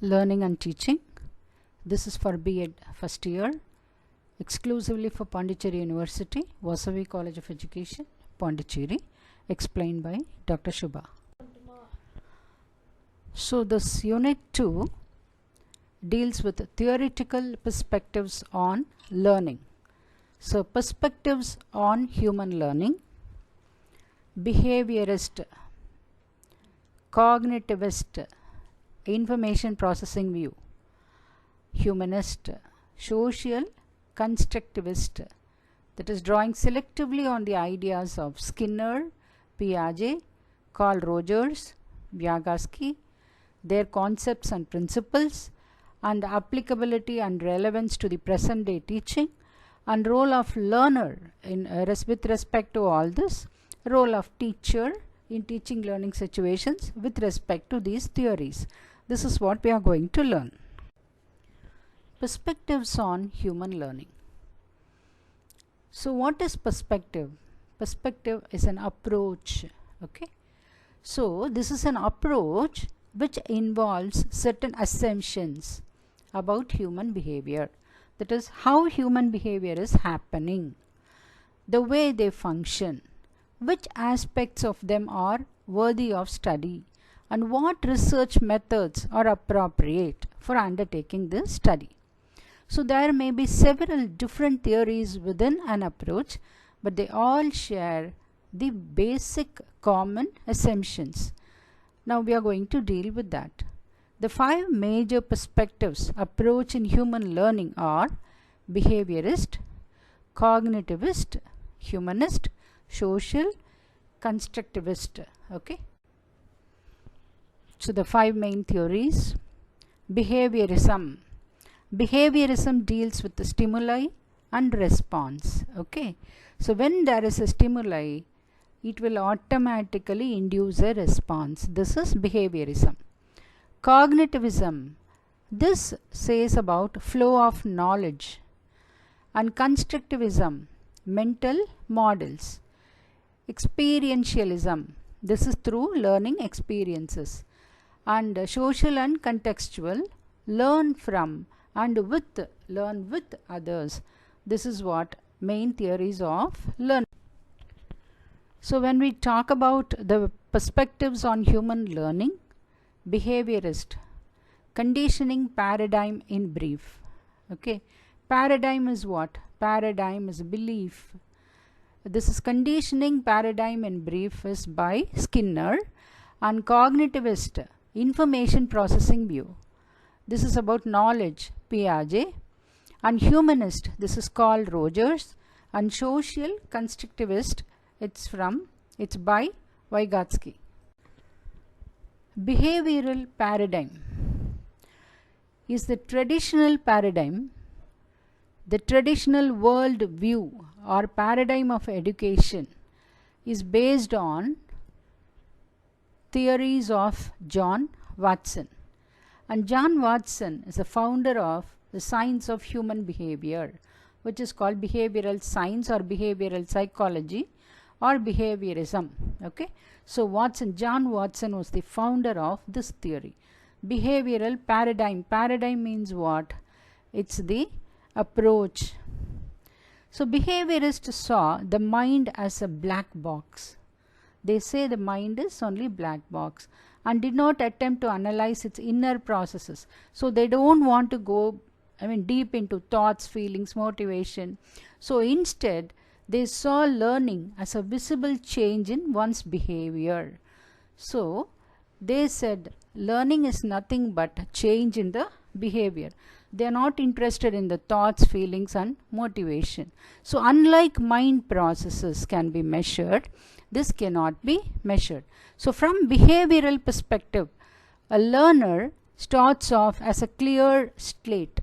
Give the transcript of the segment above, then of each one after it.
Learning and Teaching. This is for B.Ed first year, exclusively for Pondicherry University, Vasavi College of Education, Pondicherry, explained by Dr. Shubha. So this unit 2 deals with theoretical perspectives on learning. So perspectives on human learning, behaviorist, cognitivist, information processing view, humanist, social, constructivist, that is drawing selectively on the ideas of Skinner, Piaget, Carl Rogers, Vygotsky, their concepts and principles, and applicability and relevance to the present day teaching, and role of learner in with respect to all this, role of teacher in teaching learning situations with respect to these theories. This is what we are going to learn. Perspectives on human learning. So what is perspective? Perspective is an approach. Okay. So this is an approach which involves certain assumptions about human behavior. That is, how human behavior is happening, the way they function, which aspects of them are worthy of study, and what research methods are appropriate for undertaking this study. So there may be several different theories within an approach, but they all share the basic common assumptions. Now we are going to deal with that. The 5 major perspectives approach in human learning are behaviorist, cognitivist, humanist, social, constructivist. Okay. So the 5 main theories. Behaviorism. Behaviorism deals with the stimuli and response. Okay. So when there is a stimuli, it will automatically induce a response. This is behaviorism. Cognitivism. This says about flow of knowledge. And constructivism, mental models. Experientialism. This is through learning experiences. And social and contextual, learn from and learn with others. This is what main theories of learning. So when we talk about the perspectives on human learning, behaviorist, conditioning paradigm in brief. Okay. Paradigm is what? Paradigm is belief. This is conditioning paradigm in brief is by Skinner. And cognitivist, information processing view. This is about knowledge, Piaget. And humanist, this is Carl Rogers. And social constructivist, it's by Vygotsky. Behavioral paradigm is the traditional paradigm, the traditional world view or paradigm of education is based on theories of John Watson. And John Watson is the founder of the science of human behavior, which is called behavioral science or behavioral psychology or behaviorism. Okay. So John Watson was the founder of this theory. Behavioral paradigm. Paradigm means what? It's the approach. So behaviorists saw the mind as a black box. They say the mind is only black box and did not attempt to analyze its inner processes. So they don't want to go deep into thoughts, feelings, motivation. So instead they saw learning as a visible change in one's behavior. So they said learning is nothing but a change in the behavior. They are not interested in the thoughts, feelings and motivation. So unlike mind processes can be measured, this cannot be measured. So from behavioral perspective, a learner starts off as a clear slate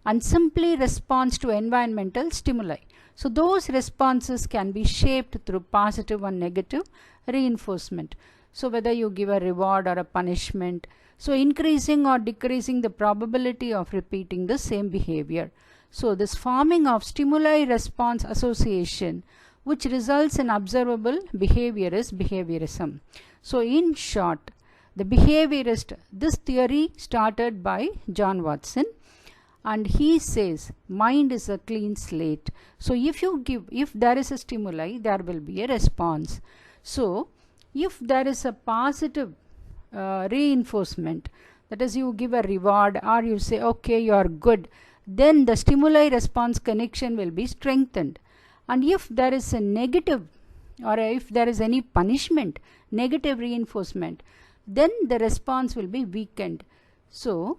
and simply responds to environmental stimuli. So those responses can be shaped through positive and negative reinforcement. So whether you give a reward or a punishment, so increasing or decreasing the probability of repeating the same behavior. So this forming of stimuli response association which results in observable behavior is behaviorism. So in short, The behaviorist, this theory started by John Watson, and he says mind is a clean slate. So if there is a stimuli, there will be a response. So if there is a positive reinforcement, that is, you give a reward or you say okay, you are good, then the stimuli response connection will be strengthened. And if there is a negative, or if there is any punishment, negative reinforcement, then the response will be weakened. So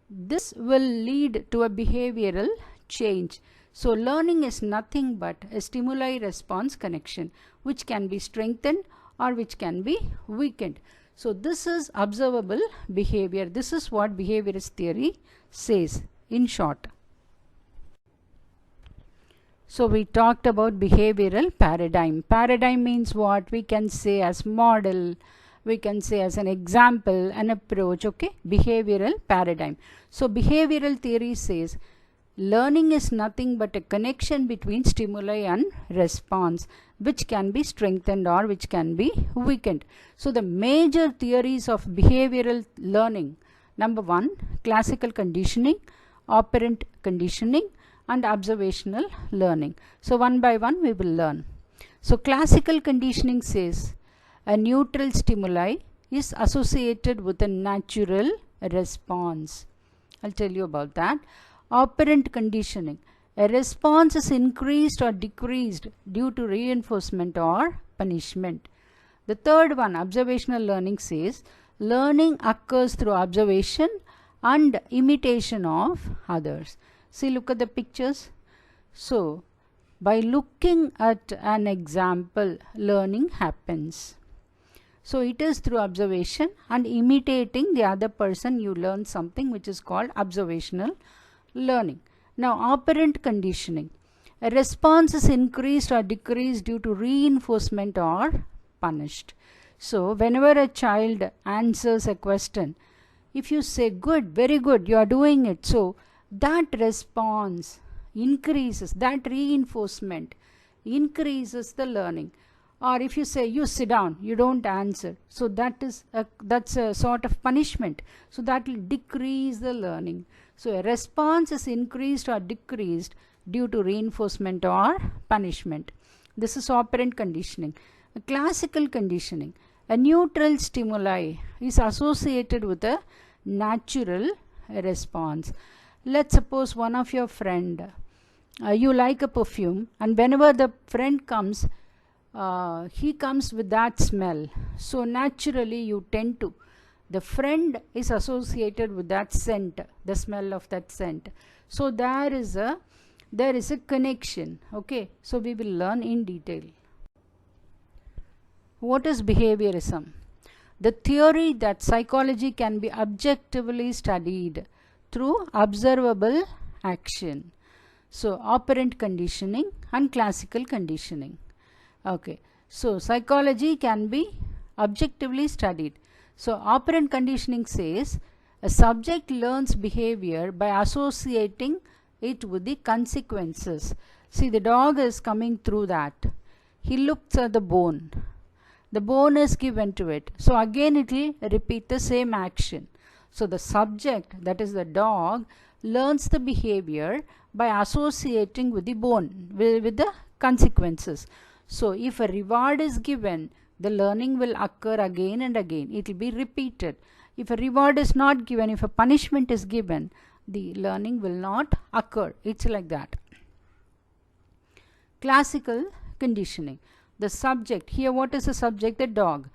this will lead to a behavioral change. So learning is nothing but a stimuli response connection which can be strengthened or which can be weakened. So this is observable behavior. This is what behaviorist theory says in short. So we talked about behavioral paradigm. Paradigm means what? We can say as model, we can say as an example, an approach, okay? Behavioral paradigm. So behavioral theory says learning is nothing but a connection between stimuli and response, which can be strengthened or which can be weakened. So the major theories of behavioral learning: number 1, classical conditioning, operant conditioning, and observational learning. So one by one we will learn. So classical conditioning says a neutral stimuli is associated with a natural response. I'll tell you about that. Operant conditioning: a response is increased or decreased due to reinforcement or punishment. The third one, observational learning, says learning occurs through observation and imitation of others. See, look at the pictures. So by looking at an example, learning happens. So it is through observation and imitating the other person you learn something, which is called observational learning. Now operant conditioning: a response is increased or decreased due to reinforcement or punished. So whenever a child answers a question, if you say good, very good, you are doing it, so that response increases, that reinforcement increases the learning. Or if you say you sit down, you don't answer, so that's a sort of punishment, so that will decrease the learning. So a response is increased or decreased due to reinforcement or punishment. This is operant conditioning. A classical conditioning: a neutral stimuli is associated with a natural response. Let's suppose one of your friend, you like a perfume, and whenever the friend comes, he comes with that smell. So naturally you tend to, the friend is associated with that scent, the smell of that scent. So there is a connection. Okay, so we will learn in detail. What is behaviorism? The theory that psychology can be objectively studied through observable action. So operant conditioning and classical conditioning. Okay, so psychology can be objectively studied. So operant conditioning says a subject learns behavior by associating it with the consequences. See, the dog is coming through that. He looks at the bone. The bone is given to it. So again it will repeat the same action. So the subject, that is the dog, learns the behavior by associating with the bone, with the consequences. So if a reward is given, the learning will occur again and again. It will be repeated. If a reward is not given, if a punishment is given, the learning will not occur. It's like that. Classical conditioning. The subject, here what is the subject? The dog.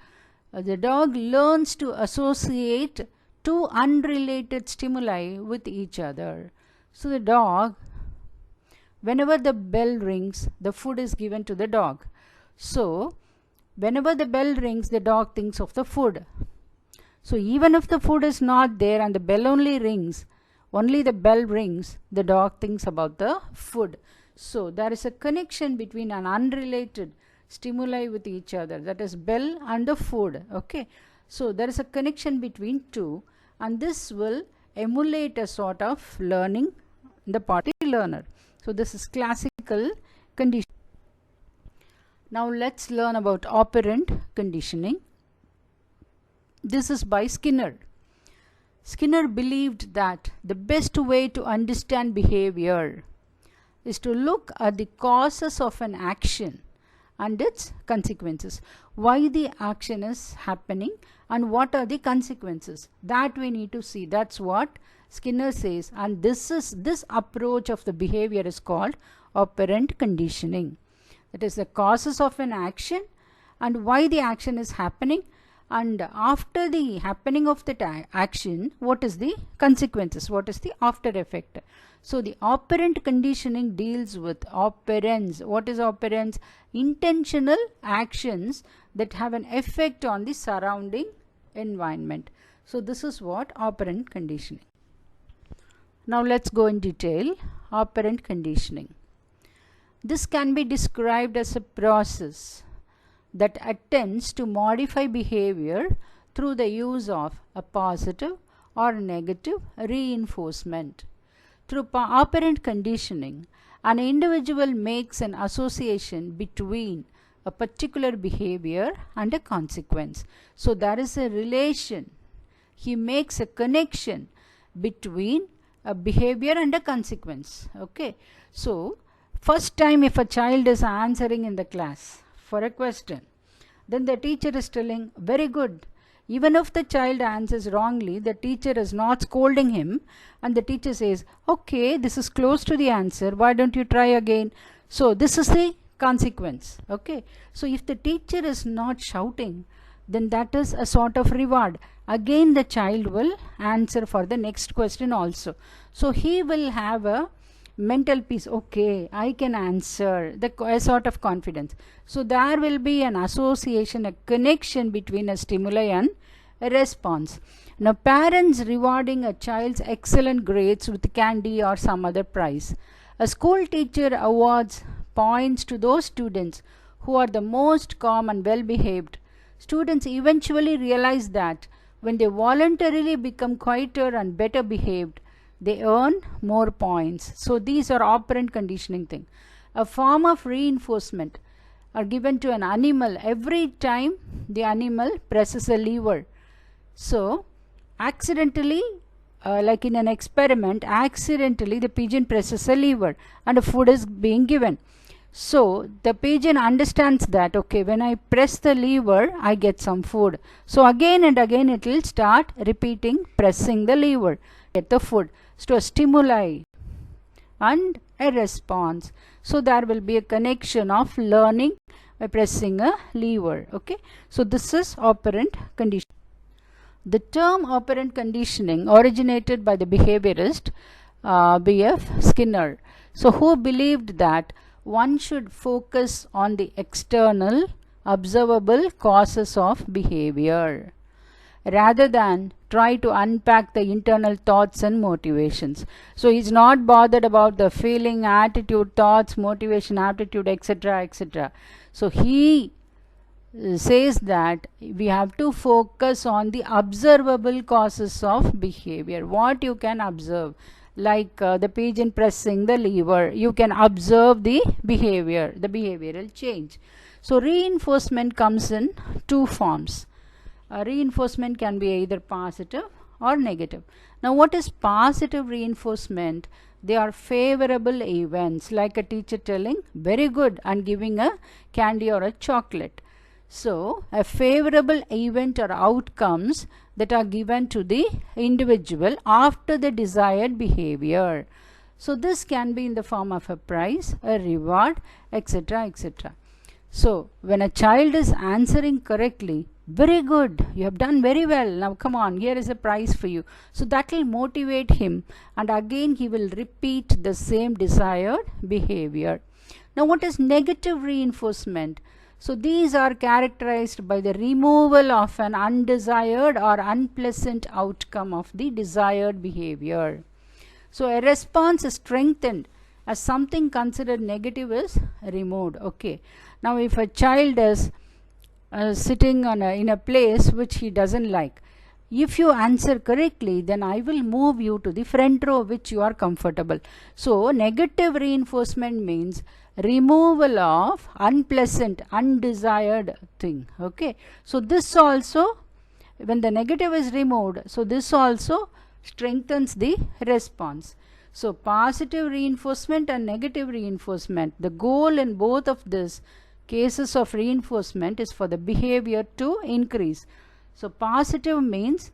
The dog learns to associate two unrelated stimuli with each other. So the dog, whenever the bell rings, the food is given to the dog. So whenever the bell rings, the dog thinks of the food. So even if the food is not there and the bell only rings, only the bell rings, the dog thinks about the food. So there is a connection between an unrelated stimuli with each other, that is bell and the food. Okay, so there is a connection between two, and this will emulate a sort of learning in the part of the learner. So this is classical conditioning. Now let's learn about operant conditioning. This is by Skinner. Skinner believed that the best way to understand behavior is to look at the causes of an action and its consequences. Why the action is happening and what are the consequences, that we need to see. That's what Skinner says, and this approach of the behavior is called operant conditioning. That is the causes of an action and why the action is happening, and after the happening of that action, what is the consequences, what is the after effect. So the operant conditioning deals with operants. What is operants? Intentional actions that have an effect on the surrounding environment. So this is what operant conditioning. Now let's go in detail. Operant conditioning. This can be described as a process that attempts to modify behavior through the use of a positive or negative reinforcement. Through operant conditioning, an individual makes an association between a particular behavior and a consequence. So there is a relation. He makes a connection between a behavior and a consequence. Okay. So first time if a child is answering in the class for a question, then the teacher is telling, very good. Even if the child answers wrongly, the teacher is not scolding him, and the teacher says, okay, this is close to the answer, why don't you try again? So this is the consequence. Okay. So if the teacher is not shouting, then that is a sort of reward. Again the child will answer for the next question also. So he will have a mental peace. Okay, I can answer, a sort of confidence. So there will be an association, a connection between a stimuli and a response. Now parents rewarding a child's excellent grades with candy or some other prize. A school teacher awards points to those students who are the most calm and well behaved. Students eventually realize that when they voluntarily become quieter and better behaved, they earn more points. So these are operant conditioning thing. A form of reinforcement are given to an animal every time the animal presses a lever. So accidentally, like in an experiment, accidentally the pigeon presses a lever and a food is being given. So the pigeon understands that, okay, when I press the lever, I get some food. So again and again it will start repeating pressing the lever, get the food. So a stimuli and a response. So there will be a connection of learning by pressing a lever. Okay. So this is operant conditioning. The term operant conditioning originated by the behaviorist B.F. Skinner. So who believed that one should focus on the external observable causes of behavior rather than try to unpack the internal thoughts and motivations. So he's not bothered about the feeling, attitude, thoughts, motivation, aptitude, etc., etc. So he says that we have to focus on the observable causes of behavior. What you can observe, like the pigeon pressing the lever, you can observe the behavior, the behavioral change. So reinforcement comes in two forms. Reinforcement can be either positive or negative. Now what is positive reinforcement? They are favorable events, like a teacher telling very good and giving a candy or a chocolate. So a favorable event or outcomes that are given to the individual after the desired behavior. So this can be in the form of a prize, a reward, etc., etc. So when a child is answering correctly, very good, you have done very well, now come on, here is a prize for you. So that will motivate him, and again he will repeat the same desired behavior. Now what is negative reinforcement? So these are characterized by the removal of an undesired or unpleasant outcome of the desired behavior. So a response is strengthened as something considered negative is removed. Okay. Now if a child is sitting in a place which he doesn't like, if you answer correctly, then I will move you to the front row which you are comfortable. So negative reinforcement means removal of unpleasant, undesired thing. Okay. So this also when the negative is removed, so this also strengthens the response. So positive reinforcement and negative reinforcement, the goal in both of these cases of reinforcement is for the behavior to increase. So positive means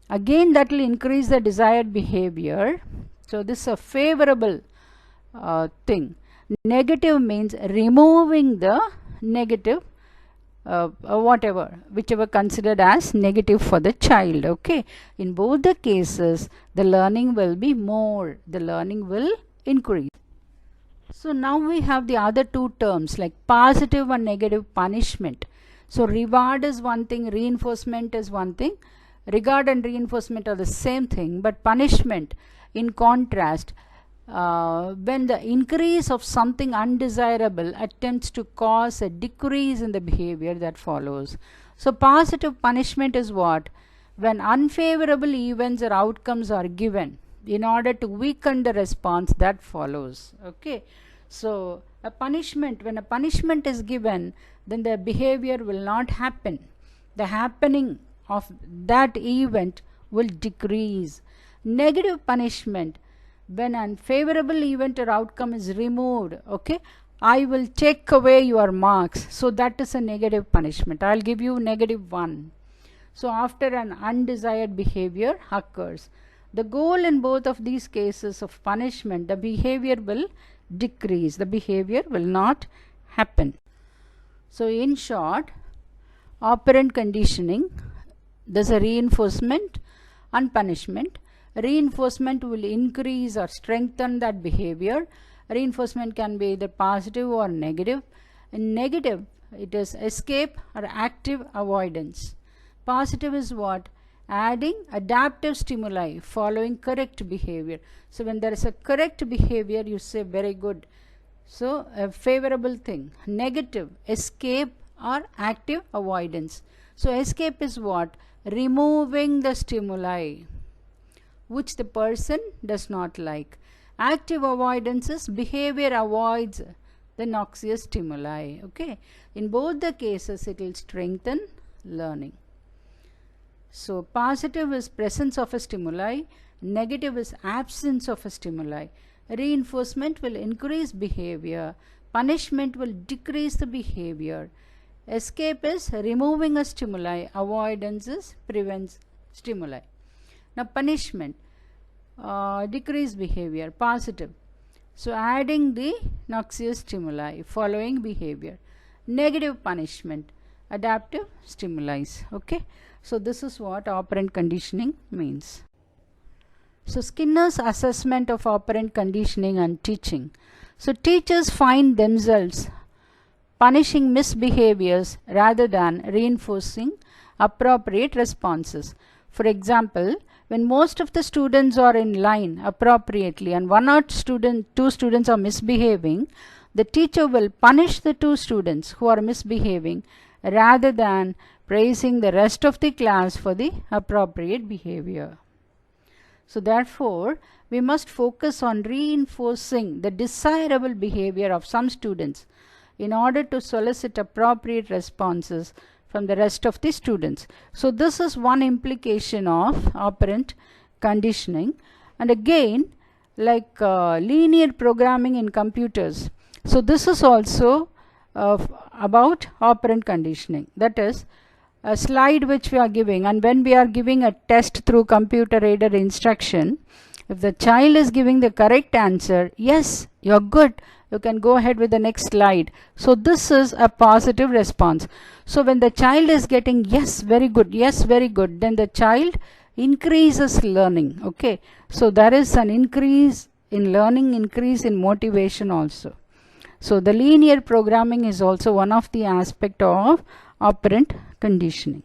again that will increase the desired behavior. So this is a favorable thing. Negative means removing the negative whichever considered as negative for the child. Okay, in both the cases the learning will be more, the learning will increase. So now we have the other two terms like positive and negative punishment. So reward is one thing, reinforcement is one thing. Regard and reinforcement are the same thing, but punishment in contrast, when the increase of something undesirable attempts to cause a decrease in the behavior that follows. So positive punishment is what? When unfavorable events or outcomes are given in order to weaken the response that follows. Okay, so a punishment, when a punishment is given, then the behavior will not happen, the happening of that event will decrease. Negative punishment, when an unfavorable event or outcome is removed, okay, I will take away your marks, so that is a negative punishment, I will give you -1. So after an undesired behavior occurs, the goal in both of these cases of punishment, the behavior will decrease, the behavior will not happen. So in short, operant conditioning, there's a reinforcement and punishment. Reinforcement will increase or strengthen that behavior. Reinforcement can be either positive or negative. In negative, it is escape or active avoidance. Positive is what? Adding adaptive stimuli following correct behavior. So when there is a correct behavior, you say very good, so a favorable thing. Negative, escape or active avoidance. So escape is what? Removing the stimuli which the person does not like. Active avoidance is behavior avoids the noxious stimuli. Okay, in both the cases it will strengthen learning. So positive is presence of a stimuli, negative is absence of a stimuli. Reinforcement will increase behavior, punishment will decrease the behavior. Escape is removing a stimuli, avoidance is prevents stimuli. Now punishment, decrease behavior, positive. So adding the noxious stimuli following behavior. Negative punishment, adaptive stimuli. Okay, so this is what operant conditioning means. So Skinner's assessment of operant conditioning and teaching. So teachers find themselves punishing misbehaviors rather than reinforcing appropriate responses. For example, when most of the students are in line appropriately and two students are misbehaving, the teacher will punish the 2 students who are misbehaving rather than praising the rest of the class for the appropriate behavior. So therefore, we must focus on reinforcing the desirable behavior of some students in order to solicit appropriate responses from the rest of the students. So this is one implication of operant conditioning. And again, like linear programming in computers, so this is also about operant conditioning. That is a slide which we are giving, and when we are giving a test through computer aided instruction, if the child is giving the correct answer, yes, you're good, you can go ahead with the next slide. So this is a positive response. So when the child is getting yes, very good, then the child increases learning. Okay, so there is an increase in learning, increase in motivation also. So the linear programming is also one of the aspect of operant conditioning.